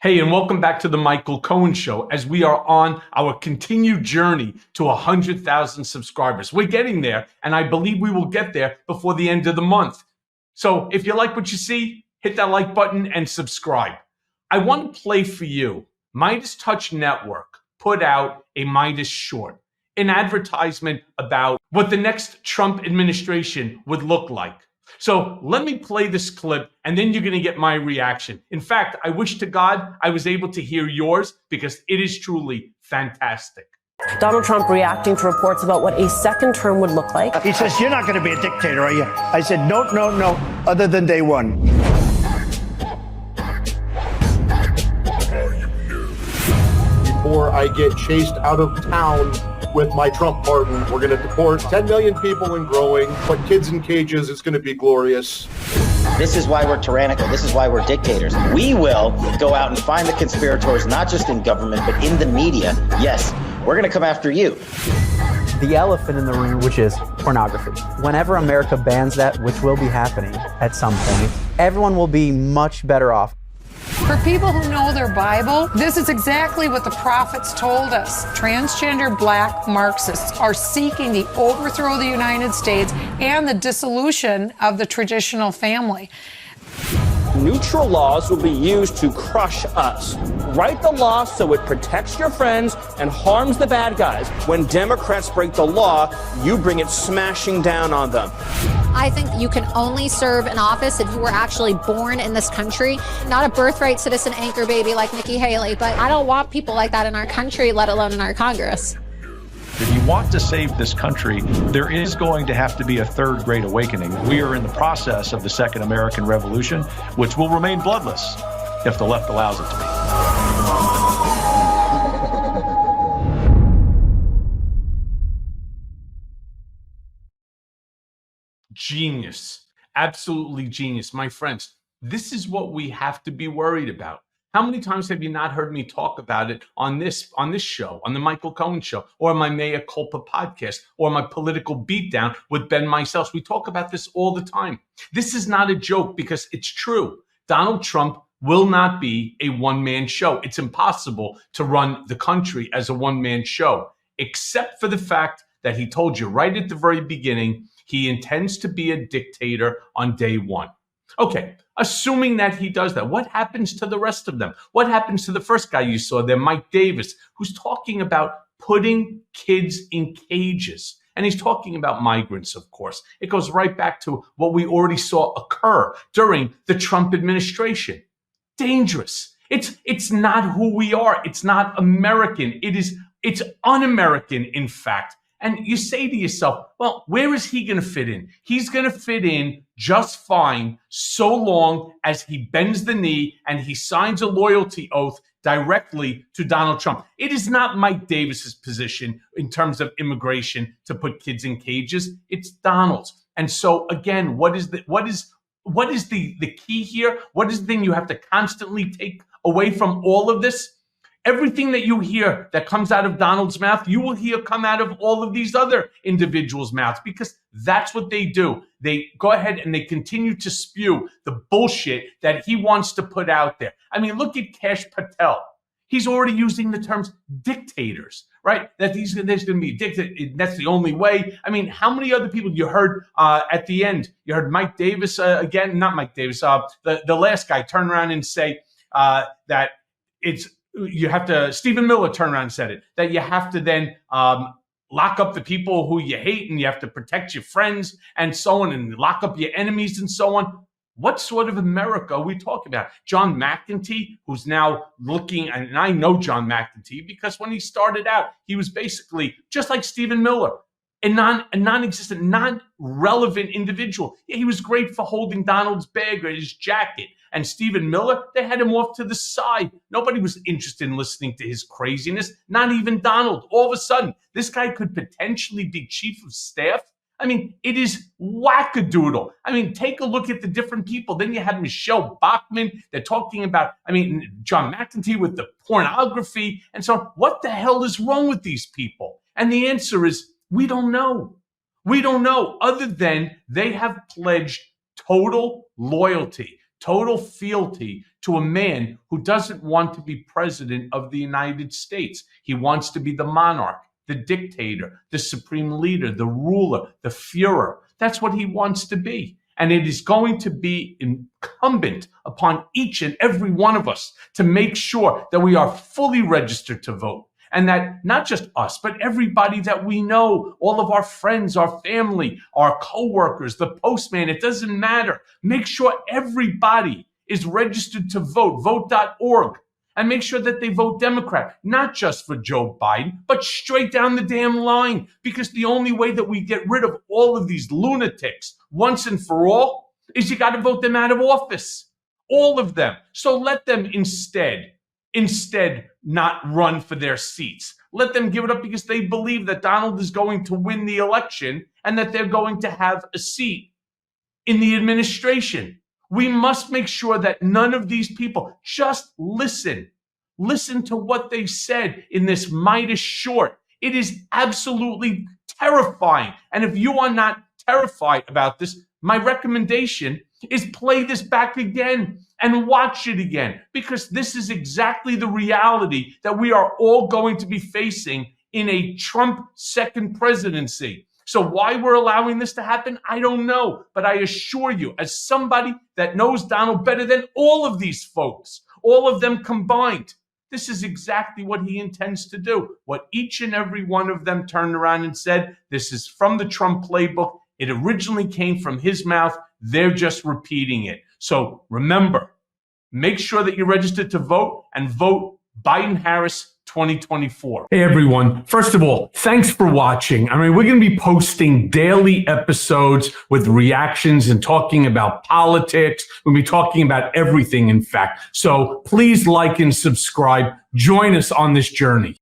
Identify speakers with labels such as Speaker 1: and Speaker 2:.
Speaker 1: Hey, and welcome back to the Michael Cohen Show as we are on our continued journey to 100,000 subscribers. We're getting there, and I believe we will get there before the end of the month. So if you like what you see, hit that like button and subscribe. I want to play for you. MeidasTouch Network put out a Meidas short, an advertisement about what the next Trump administration would look like. So let me play this clip, and then you're going to get my reaction. In fact, I wish to God I was able to hear yours because it is truly fantastic.
Speaker 2: Donald Trump reacting to reports about what a second term would look like.
Speaker 3: He says, "You're not going to be a dictator, are you?" I said, no, other than day one.
Speaker 4: Before I get chased out of town with my Trump pardon, we're going to deport 10 million people and growing, put kids in cages. It's going to be glorious.
Speaker 5: This is why we're tyrannical. This is why we're dictators. We will go out and find the conspirators, not just in government, but in the media. Yes, we're going to come after you.
Speaker 6: The elephant in the room, which is pornography. Whenever America bans that, which will be happening at some point, everyone will be much better off.
Speaker 7: For people who know their Bible, this is exactly what the prophets told us. Transgender black Marxists are seeking the overthrow of the United States and the dissolution of the traditional family.
Speaker 8: Neutral laws will be used to crush us. Write the law so it protects your friends and harms the bad guys. When Democrats break the law, you bring it smashing down on them.
Speaker 9: I think you can only serve in office if you were actually born in this country, not a birthright citizen anchor baby like Nikki Haley. But I don't want people like that in our country, let alone in our Congress.
Speaker 10: If you want to save this country, there is going to have to be a third great awakening. We are in the process of the Second American Revolution, which will remain bloodless if the left allows it to be.
Speaker 1: Genius. Absolutely genius. My friends, this is what we have to be worried about. How many times have you not heard me talk about it on this show, on the Michael Cohen Show, or my Mea Culpa podcast, or my Political Beatdown with Ben Meisel's? We talk about this all the time. This is not a joke because it's true. Donald Trump will not be a one-man show. It's impossible to run the country as a one-man show, except for the fact that he told you right at the very beginning he intends to be a dictator on day one. Okay, assuming that he does that, what happens to the rest of them? What happens to the first guy you saw there, Mike Davis, who's talking about putting kids in cages? And he's talking about migrants, of course. It goes right back to what we already saw occur during the Trump administration. Dangerous. It's not who we are. It's not American. It's un-American, in fact. And you say to yourself, well, where is he going to fit in? He's going to fit in just fine so long as he bends the knee and he signs a loyalty oath directly to Donald Trump. It is not Mike Davis's position in terms of immigration to put kids in cages. It's Donald's. And so again, what is the key here? What is the thing you have to constantly take away from all of this? Everything that you hear that comes out of Donald's mouth, you will hear come out of all of these other individuals' mouths, because that's what they do. They go ahead and they continue to spew the bullshit that he wants to put out there. I mean, look at Kash Patel. He's already using the terms dictators, right? That there's going to be dictators. That's the only way. I mean, how many other people you heard at the end? You heard Mike Davis again, not Mike Davis. The last guy turn around and say that it's. You have to, Stephen Miller turned around and said it, that you have to then lock up the people who you hate and you have to protect your friends and so on and lock up your enemies and so on. What sort of America are we talking about? John McEntee, who's now looking, and I know John McEntee because when he started out, he was basically just like Stephen Miller, a non-existent, non-relevant individual. Yeah, he was great for holding Donald's bag or his jacket. And Stephen Miller, they had him off to the side. Nobody was interested in listening to his craziness, not even Donald. All of a sudden, this guy could potentially be chief of staff. I mean, it is wackadoodle. I mean, take a look at the different people. Then you had Michelle Bachmann. They're talking about, John McEntee with the pornography. And so what the hell is wrong with these people? And the answer is, we don't know. We don't know, other than they have pledged total loyalty total fealty to a man who doesn't want to be president of the United States. He wants to be the monarch, the dictator, the supreme leader, the ruler, the Führer. That's what he wants to be. And it is going to be incumbent upon each and every one of us to make sure that we are fully registered to vote. And that not just us, but everybody that we know, all of our friends, our family, our coworkers, the postman, it doesn't matter. Make sure everybody is registered to vote, vote.org, and make sure that they vote Democrat, not just for Joe Biden, but straight down the damn line. Because the only way that we get rid of all of these lunatics once and for all is you got to vote them out of office. All of them. So let them instead not run for their seats. Let them give it up because they believe that Donald is going to win the election and that they're going to have a seat in the administration. We must make sure that none of these people, just listen to what they said in this Midas short. It is absolutely terrifying. And if you are not terrified about this, my recommendation is play this back again and watch it again, because this is exactly the reality that we are all going to be facing in a Trump second presidency. So why we're allowing this to happen, I don't know. But I assure you, as somebody that knows Donald better than all of these folks, all of them combined, this is exactly what he intends to do. What each and every one of them turned around and said, this is from the Trump playbook. It originally came from his mouth. They're just repeating it. So remember, make sure that you're registered to vote and vote Biden-Harris 2024. Hey, everyone. First of all, thanks for watching. I mean, we're going to be posting daily episodes with reactions and talking about politics. We'll be talking about everything, in fact. So please like and subscribe. Join us on this journey.